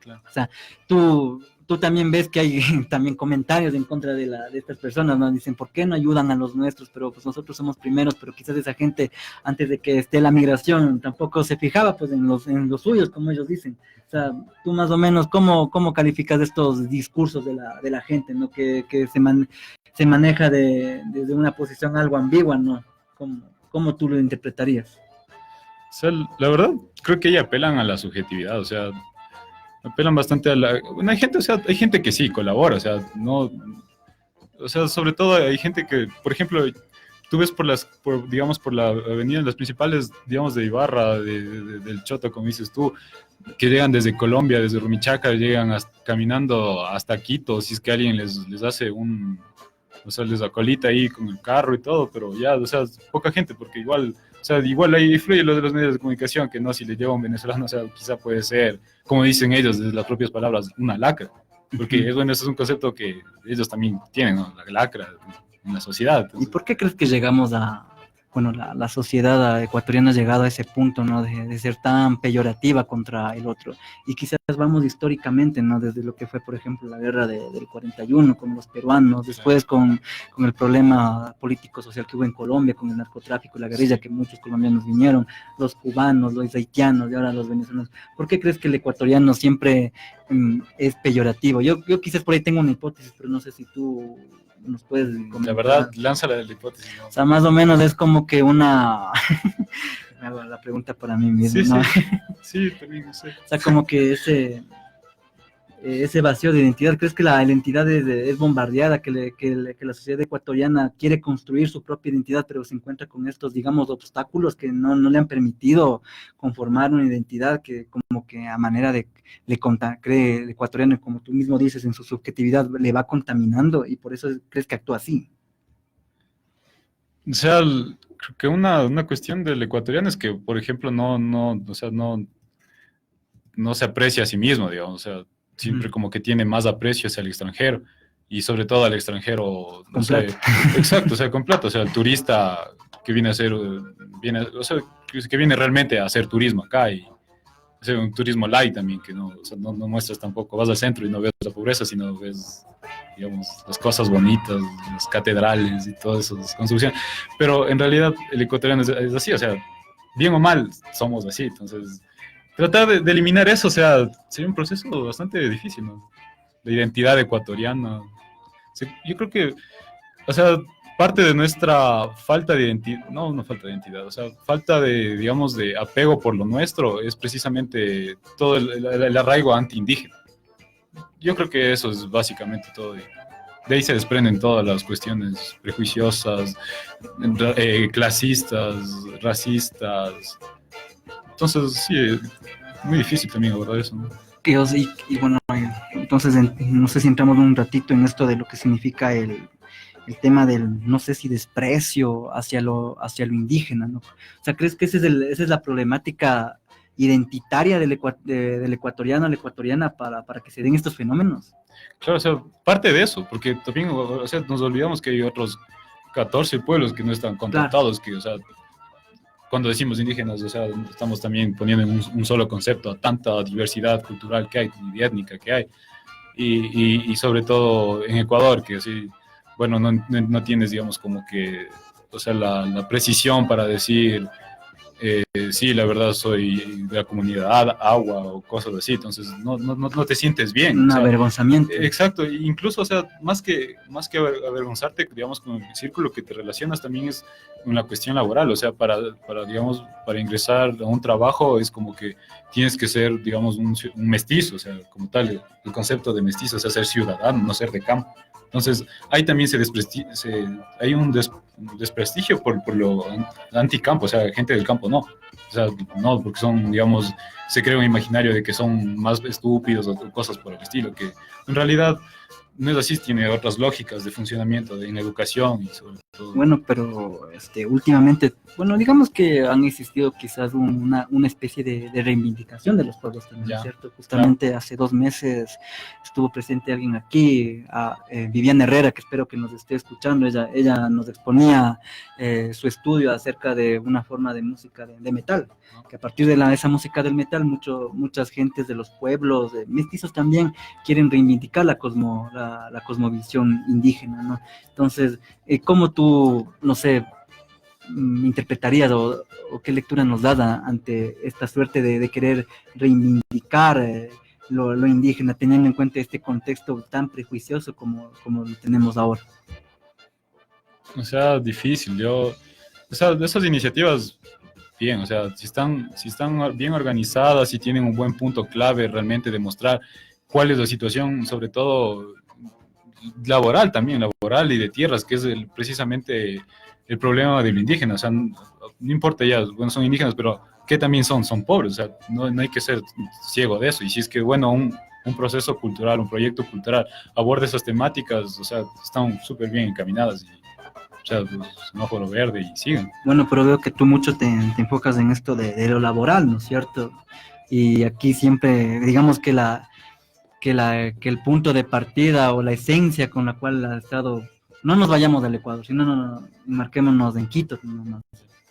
O sea, tú también ves que hay también comentarios en contra de estas personas, ¿no? Dicen, ¿por qué no ayudan a los nuestros? Pero pues nosotros somos primeros, pero quizás esa gente, antes de que esté la migración, tampoco se fijaba pues en los suyos, como ellos dicen. O sea, tú más o menos, ¿cómo calificas estos discursos de la gente, ¿no? Que se maneja desde una posición algo ambigua, ¿no? ¿Cómo tú lo interpretarías? O sea, la verdad, creo que apelan a la subjetividad, o sea, apelan bastante a la... Bueno, hay gente que sí colabora, o sea, no... O sea, sobre todo hay gente que, por ejemplo, tú ves por la avenida, las principales, digamos, de Ibarra, del Chota, como dices tú, que llegan desde Colombia, desde Rumichaca, llegan caminando hasta Quito, si es que alguien les hace o sea, les acolita ahí con el carro y todo, pero ya, o sea, poca gente, porque igual ahí influye lo de los medios de comunicación, que no, si le lleva a un venezolano, o sea, quizá puede ser, como dicen ellos, desde las propias palabras, una lacra, porque bueno, ese es un concepto que ellos también tienen, ¿no? La lacra en la sociedad. Entonces, ¿y por qué crees que llegamos la sociedad ecuatoriana ha llegado a ese punto, ¿no? De ser tan peyorativa contra el otro? Y quizás vamos históricamente, ¿no? Desde lo que fue, por ejemplo, la guerra del 41 con los peruanos, después con el problema político-social que hubo en Colombia, con el narcotráfico y la guerrilla, que muchos colombianos vinieron, los cubanos, los haitianos y ahora los venezolanos. ¿Por qué crees que el ecuatoriano siempre es peyorativo? Yo quizás por ahí tengo una hipótesis, pero no sé si tú nos puedes La comentar? verdad, lánzala la hipótesis, ¿no? O sea, más o menos es como que una... Me hago la pregunta para mí mismo, Sí, ¿no? sí, también, no sé. O sea, como que ese vacío de identidad, ¿crees que la identidad es bombardeada, que la sociedad ecuatoriana quiere construir su propia identidad, pero se encuentra con estos, digamos, obstáculos que no le han permitido conformar una identidad que como que a manera de cree el ecuatoriano, como tú mismo dices, en su subjetividad le va contaminando y por eso crees que actúa así? O sea, creo que una cuestión del ecuatoriano es que, por ejemplo, o sea, no se aprecia a sí mismo, digamos, o sea, siempre como que tiene más aprecio hacia el extranjero y sobre todo al extranjero, no sé, exacto, o sea, con plata, o sea, el turista que viene a hacer, o sea, que viene realmente a hacer turismo acá y hacer un turismo light también, que no, o sea, no muestras tampoco, vas al centro y no ves la pobreza, sino ves, digamos, las cosas bonitas, las catedrales y todas esas construcciones, pero en realidad el ecuatoriano es así, o sea, bien o mal somos así, entonces tratar de eliminar eso, o sea, sería un proceso bastante difícil, ¿no? La identidad ecuatoriana. Sí, yo creo que, o sea, parte de nuestra falta de identidad, no falta de identidad, o sea, falta de, digamos, de apego por lo nuestro es precisamente todo el arraigo anti-indígena. Yo creo que eso es básicamente todo. De ahí se desprenden todas las cuestiones prejuiciosas, clasistas, racistas. Entonces, sí, muy difícil también abordar eso, ¿no? Y bueno, entonces no sé si entramos un ratito en esto de lo que significa el tema del, no sé si desprecio hacia lo indígena, ¿no? O sea, ¿crees que esa es la problemática identitaria del ecuatoriano, la ecuatoriana para que se den estos fenómenos? Claro, o sea, parte de eso, porque también, o sea, nos olvidamos que hay otros 14 pueblos que no están contactados, que, o sea, cuando decimos indígenas, o sea, estamos también poniendo en un solo concepto a tanta diversidad cultural que hay y étnica que hay. Y sobre todo en Ecuador, que así, bueno, no tienes, digamos, como que, o sea, la precisión para decir, sí, la verdad soy de la comunidad agua o cosas así, entonces no te sientes bien. Un o sea, avergonzamiento. Exacto, incluso, o sea, más que avergonzarte, digamos, con el círculo que te relacionas también es una cuestión laboral, o sea, digamos, para ingresar a un trabajo es como que tienes que ser, digamos, un mestizo, o sea, como tal, el concepto de mestizo, o sea, ser ciudadano, no ser de campo. Entonces, ahí también hay un desprestigio por lo anticampo, o sea, gente del campo no. O sea, no, porque son, digamos, se crea un imaginario de que son más estúpidos o cosas por el estilo, que en realidad no es así, tiene otras lógicas de funcionamiento en educación y sobre todo. Bueno, pero últimamente, bueno, digamos que han existido quizás una especie de reivindicación de los pueblos también, ¿cierto? Justamente hace 2 meses estuvo presente alguien aquí, Viviana Herrera, que espero que nos esté escuchando. Ella nos exponía su estudio acerca de una forma de música de metal, que a partir de esa música del metal, muchas gentes de los pueblos, mestizos también, quieren reivindicar la cosmovisión indígena, ¿no? Entonces, ¿cómo tú, no sé, interpretarías o qué lectura nos das ante esta suerte de querer reivindicar lo indígena, teniendo en cuenta este contexto tan prejuicioso como lo tenemos ahora? O sea, difícil. O sea, de esas iniciativas, bien, o sea, si están bien organizadas, si tienen un buen punto clave realmente de mostrar cuál es la situación, sobre todo laboral y de tierras, que es precisamente el problema del indígena. O sea, no importa ya, bueno, son indígenas, pero que también son pobres, o sea, no hay que ser ciego de eso. Y si es que, bueno, un proceso cultural, un proyecto cultural aborda esas temáticas, o sea, están súper bien encaminadas y, o sea, pues, semáforo verde y siguen. Bueno, pero veo que tú mucho te enfocas en esto de lo laboral, ¿no es cierto? Y aquí siempre, digamos que que el punto de partida o la esencia con la cual ha estado, no nos vayamos del Ecuador, sino no, marquémonos en Quito.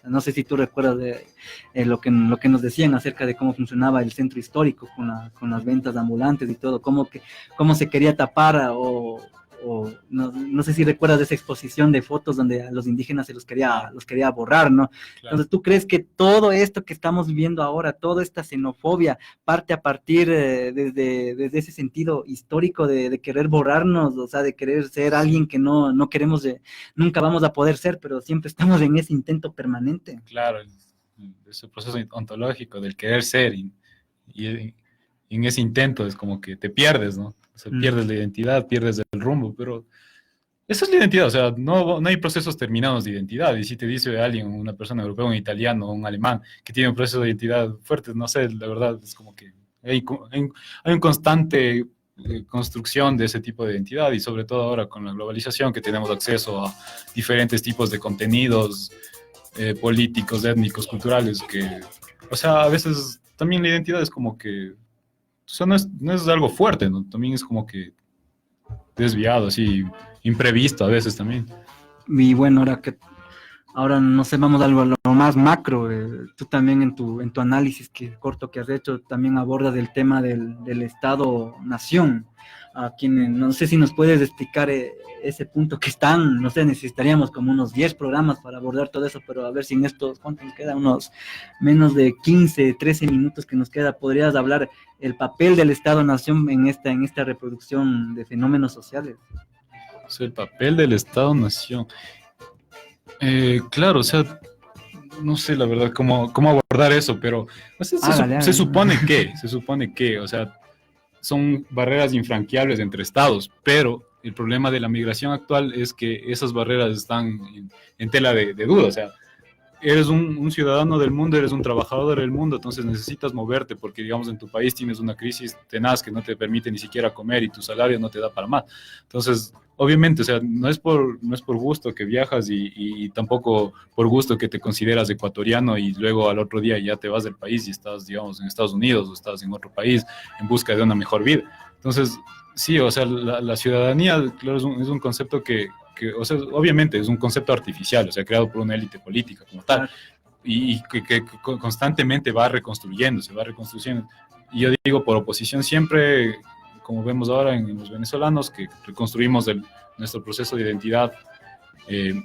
No sé si tú recuerdas de lo que nos decían acerca de cómo funcionaba el centro histórico con las ventas ambulantes y todo, cómo se quería tapar o o no sé si recuerdas de esa exposición de fotos donde a los indígenas se los quería borrar, ¿no? Claro. Entonces, ¿tú crees que todo esto que estamos viviendo ahora, toda esta xenofobia, parte a partir desde ese sentido histórico de querer borrarnos, o sea, de querer ser alguien que no queremos, nunca vamos a poder ser, pero siempre estamos en ese intento permanente? Claro, ese proceso ontológico del querer ser y en ese intento es como que te pierdes, ¿no? O sea, pierdes la identidad, pierdes el rumbo, pero esa es la identidad, o sea, no hay procesos terminados de identidad, y si te dice alguien, una persona europea, un italiano, un alemán, que tiene un proceso de identidad fuerte, no sé, la verdad es como que hay una constante construcción de ese tipo de identidad, y sobre todo ahora con la globalización, que tenemos acceso a diferentes tipos de contenidos políticos, étnicos, culturales, que, o sea, a veces también la identidad es como que, o sea, no es algo fuerte, ¿no? También es como que desviado, así, imprevisto a veces también. Y bueno, ahora no sé, vamos a lo más macro. Tú también en tu análisis corto que has hecho, también abordas el tema del Estado-Nación. A quienes, no sé si nos puedes explicar ese punto que están, no sé, necesitaríamos como unos 10 programas para abordar todo eso, pero a ver si en estos, ¿cuánto nos queda? Unos menos de 15, 13 minutos que nos queda, podrías hablar el papel del Estado-Nación en esta reproducción de fenómenos sociales. O sea, el papel del Estado-Nación. Claro, o sea, no sé la verdad cómo abordar eso, pero o sea, se supone que, o sea, son barreras infranqueables entre estados, pero el problema de la migración actual es que esas barreras están en tela de duda. O sea, eres un ciudadano del mundo, eres un trabajador del mundo, entonces necesitas moverte porque, digamos, en tu país tienes una crisis tenaz que no te permite ni siquiera comer y tu salario no te da para más. Entonces, obviamente, o sea, no es por gusto que viajas y tampoco por gusto que te consideras ecuatoriano y luego al otro día ya te vas del país y estás, digamos, en Estados Unidos o estás en otro país en busca de una mejor vida. Entonces, sí, o sea, la ciudadanía, claro, es un concepto que, o sea, obviamente es un concepto artificial, o sea, creado por una élite política como tal, y que constantemente va reconstruyendo. Y yo digo, por oposición siempre, como vemos ahora en los venezolanos, que reconstruimos nuestro proceso de identidad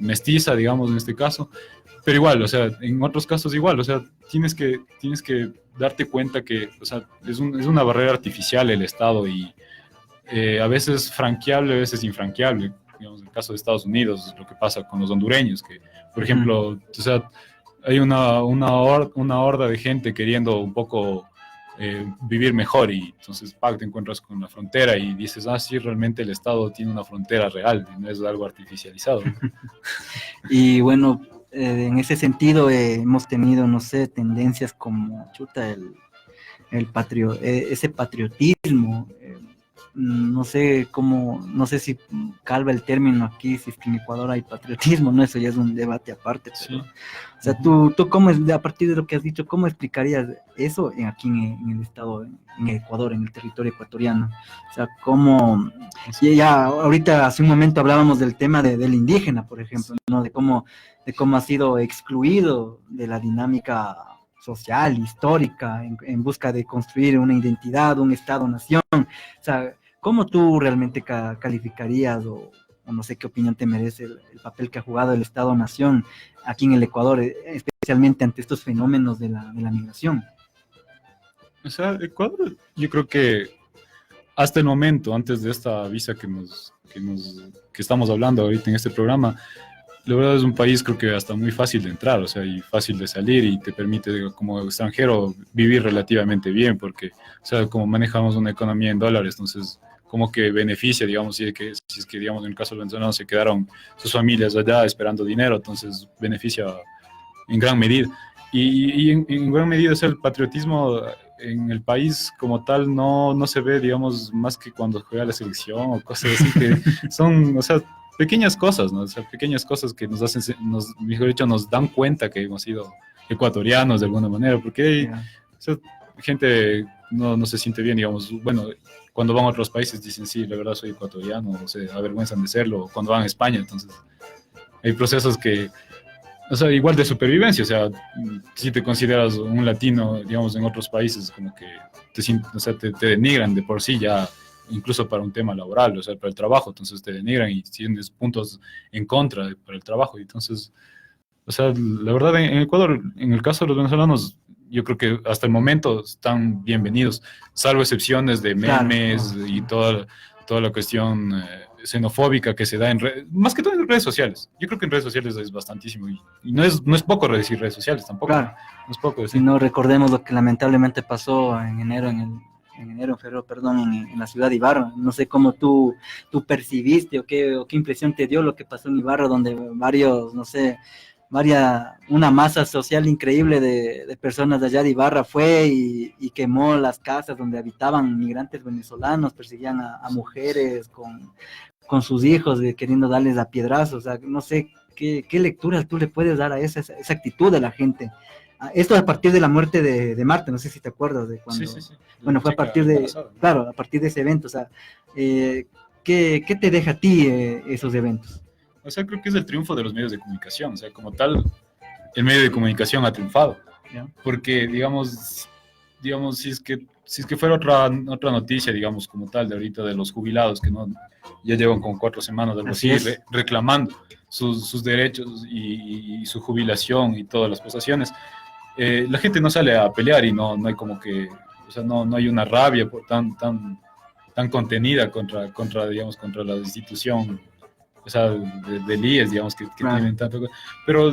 mestiza, digamos, en este caso, pero igual, o sea, en otros casos igual, o sea, tienes que darte cuenta que, o sea, es una barrera artificial el Estado y a veces franqueable, a veces infranqueable. Digamos, en el caso de Estados Unidos, lo que pasa con los hondureños, que, por ejemplo, o sea, hay una horda de gente queriendo un poco vivir mejor y entonces te encuentras con la frontera y dices, sí, realmente el Estado tiene una frontera real, no es algo artificializado. Y bueno, en ese sentido hemos tenido, no sé, tendencias como, ese patriotismo, no sé si calva el término aquí, si es que en Ecuador hay patriotismo, ¿no? Eso ya es un debate aparte. Pero, sí. O sea, tú cómo, a partir de lo que has dicho, ¿cómo explicarías eso aquí en el estado, en Ecuador, en el territorio ecuatoriano? O sea, cómo, ya ahorita hace un momento hablábamos del tema del indígena, por ejemplo, ¿no? De cómo ha sido excluido de la dinámica social, histórica, en busca de construir una identidad, un Estado-nación. O sea, ¿cómo tú realmente calificarías o no sé qué opinión te merece el papel que ha jugado el Estado-nación aquí en el Ecuador, especialmente ante estos fenómenos de la migración? O sea, Ecuador, yo creo que hasta el momento, antes de esta visa que estamos hablando ahorita en este programa, la verdad es un país creo que hasta muy fácil de entrar, o sea, y fácil de salir y te permite como extranjero vivir relativamente bien porque, o sea, como manejamos una economía en dólares, entonces como que beneficia, digamos, si es que, digamos, en el caso del venezolano se quedaron sus familias allá esperando dinero, entonces beneficia en gran medida. Y en gran medida, o sea, el patriotismo en el país como tal no se ve, digamos, más que cuando juega la selección o cosas así que son, o sea, pequeñas cosas, ¿no? O sea, pequeñas cosas que nos hacen, mejor dicho, nos dan cuenta que hemos sido ecuatorianos de alguna manera, porque hay, o sea, gente no se siente bien, digamos, bueno, cuando van a otros países dicen, sí, la verdad soy ecuatoriano, o se avergüenzan de serlo, cuando van a España, entonces hay procesos que, o sea, igual de supervivencia, o sea, si te consideras un latino, digamos, en otros países, como que te denigran de por sí ya incluso para un tema laboral, o sea, para el trabajo, entonces te denigran y tienes puntos en contra para el trabajo, entonces, o sea, la verdad en Ecuador, en el caso de los venezolanos, yo creo que hasta el momento están bienvenidos, salvo excepciones de memes y toda la cuestión xenofóbica que se da más que todo en redes sociales. Yo creo que en redes sociales es bastantísimo y no es poco decir redes sociales tampoco. Claro. No es poco decir. Si no recordemos lo que lamentablemente pasó en enero, en febrero, perdón, en la ciudad de Ibarra. No sé cómo tú percibiste o qué impresión te dio lo que pasó en Ibarra, donde una masa social increíble de personas de allá de Ibarra fue y quemó las casas donde habitaban migrantes venezolanos, perseguían a mujeres con sus hijos, queriendo darles a piedrazos. O sea, no sé qué lecturas tú le puedes dar a esa actitud de la gente. Esto a partir de la muerte de Marta, no sé si te acuerdas de cuando... Sí. Bueno, fue a partir a partir de ese evento. O sea, ¿qué te deja a ti esos eventos? O sea, creo que es el triunfo de los medios de comunicación. O sea, como tal, el medio de comunicación ha triunfado. ¿Ya? Porque, digamos, si es que fuera otra noticia, digamos, como tal, de ahorita de los jubilados, que ya llevan como 4 semanas de algo así, reclamando sus derechos y su jubilación y todas las prestaciones, la gente no sale a pelear y no hay como que, o sea, no hay una rabia tan contenida contra la institución, o sea, del IES, digamos, que tienen tanto. Pero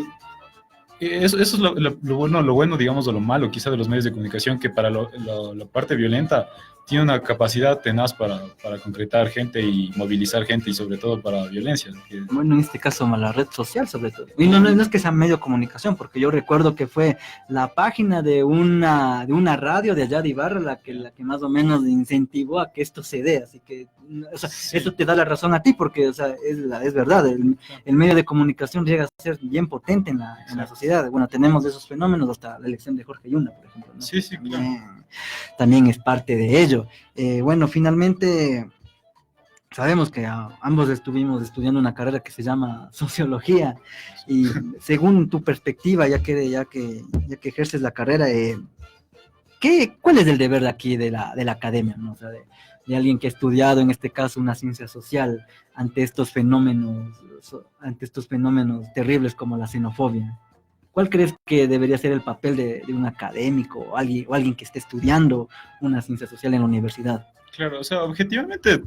eso es lo bueno, digamos, o lo malo quizá de los medios de comunicación, que para la parte violenta tiene una capacidad tenaz para concretar gente y movilizar gente, y sobre todo para violencia. Bueno, en este caso la red social sobre todo. Y no es que sea medio de comunicación, porque yo recuerdo que fue la página de una radio de allá de Ibarra la que más o menos incentivó a que esto se dé. Así que, o sea, sí, eso te da la razón a ti, porque, o sea, es verdad, el medio de comunicación llega a ser bien potente en la sociedad. Bueno, tenemos esos fenómenos hasta la elección de Jorge Yuna, por ejemplo, ¿no? Sí, claro. También es parte de ello. Bueno, finalmente sabemos que ambos estuvimos estudiando una carrera que se llama sociología, y según tu perspectiva, ya que ejerces la carrera, ¿cuál es el deber de aquí de la academia, ¿no? O sea, de alguien que ha estudiado, en este caso, una ciencia social, ante estos fenómenos terribles como la xenofobia? ¿Cuál crees que debería ser el papel de un académico o alguien que esté estudiando una ciencia social en la universidad? Claro, o sea, objetivamente,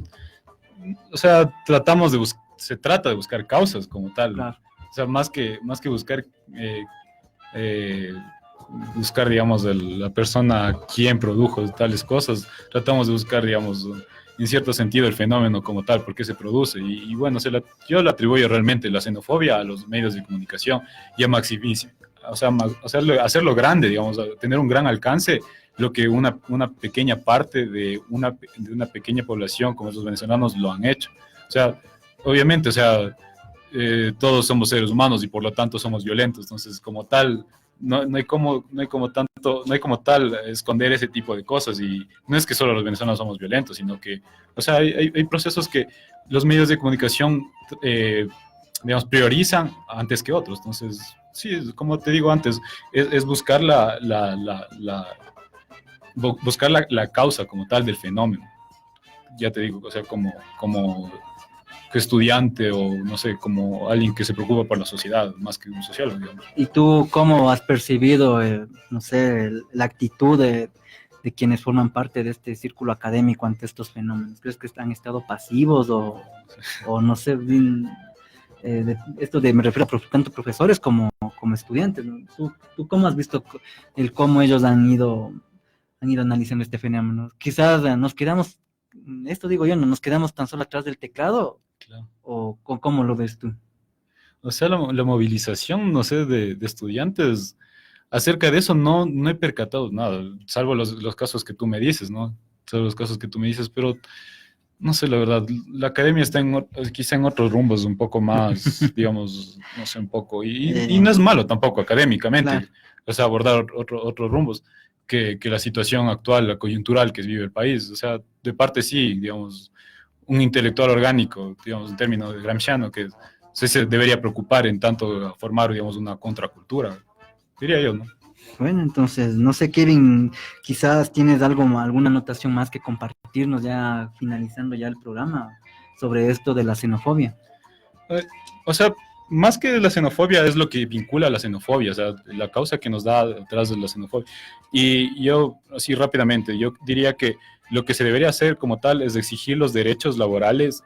o sea, se trata de buscar causas como tal. Claro. O sea, más que buscar, digamos, la persona quien produjo tales cosas, tratamos de buscar, digamos, en cierto sentido el fenómeno como tal, por qué se produce. Y bueno, yo le atribuyo realmente la xenofobia a los medios de comunicación y a maximizar, o sea, hacerlo grande, digamos, tener un gran alcance, lo que una pequeña parte de una pequeña población como los venezolanos lo han hecho. O sea, obviamente, o sea, todos somos seres humanos y por lo tanto somos violentos, entonces como tal no hay como tal esconder ese tipo de cosas. Y no es que solo los venezolanos somos violentos, sino que, o sea, hay procesos que los medios de comunicación digamos, priorizan antes que otros. Entonces, sí, como te digo antes, es buscar buscar la causa como tal del fenómeno. Ya te digo, o sea, como estudiante o, no sé, como alguien que se preocupa por la sociedad, más que un sociólogo, digamos. ¿Y tú cómo has percibido, no sé, la actitud de quienes forman parte de este círculo académico ante estos fenómenos? ¿Crees que han estado pasivos o no sé, me refiero a tanto profesores como estudiantes, ¿no? ¿Tú cómo has visto cómo ellos han ido analizando este fenómeno? Quizás nos quedamos, esto digo yo, no nos quedamos tan solo atrás del teclado. Claro. ¿O cómo lo ves tú? O sea, la movilización, no sé, de estudiantes, acerca de eso no he percatado nada, salvo los casos que tú me dices, ¿no? Salvo los casos que tú me dices, pero no sé, la verdad, la academia está quizá en otros rumbos un poco más, digamos, no sé, un poco, y no es malo tampoco académicamente, claro. O sea, abordar otros rumbos que la situación actual, la coyuntural que vive el país. O sea, de parte sí, digamos, un intelectual orgánico, digamos, en términos de gramsciano, que se debería preocupar en tanto formar, digamos, una contracultura, diría yo, ¿no? Bueno, entonces, no sé, Kevin, quizás tienes alguna anotación más que compartirnos ya finalizando ya el programa sobre esto de la xenofobia. O sea, más que la xenofobia es lo que vincula a la xenofobia, o sea, la causa que nos da detrás de la xenofobia. Y yo, así rápidamente, yo diría que lo que se debería hacer como tal es exigir los derechos laborales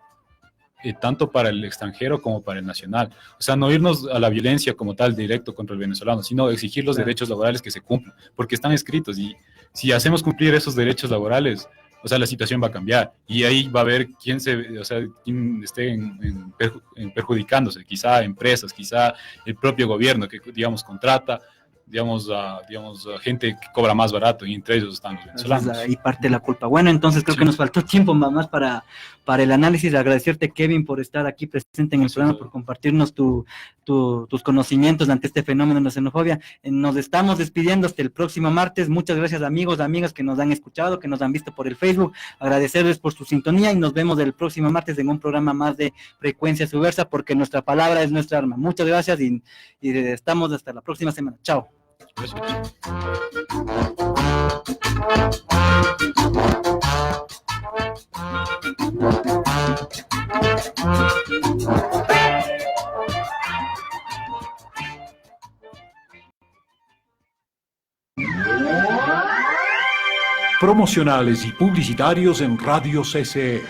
tanto para el extranjero como para el nacional. O sea, no irnos a la violencia como tal directo contra el venezolano, sino exigir los derechos laborales que se cumplan, porque están escritos y si hacemos cumplir esos derechos laborales, o sea, la situación va a cambiar y ahí va a haber quién esté perjudicándose, quizá empresas, quizá el propio gobierno que, digamos, contrata, a gente que cobra más barato y entre ellos están los venezolanos. Entonces, ahí parte la culpa. Bueno, entonces creo que nos faltó tiempo más para el análisis. Agradecerte, Kevin, por estar aquí presente en el programa, por compartirnos tus conocimientos ante este fenómeno de la xenofobia. Nos estamos despidiendo hasta el próximo martes. Muchas gracias, amigos, amigas que nos han escuchado, que nos han visto por el Facebook. Agradecerles por su sintonía y nos vemos el próximo martes en un programa más de Frecuencia Subversa, porque nuestra palabra es nuestra arma. Muchas gracias y estamos hasta la próxima semana. Chao. Promocionales y publicitarios en Radio CCE.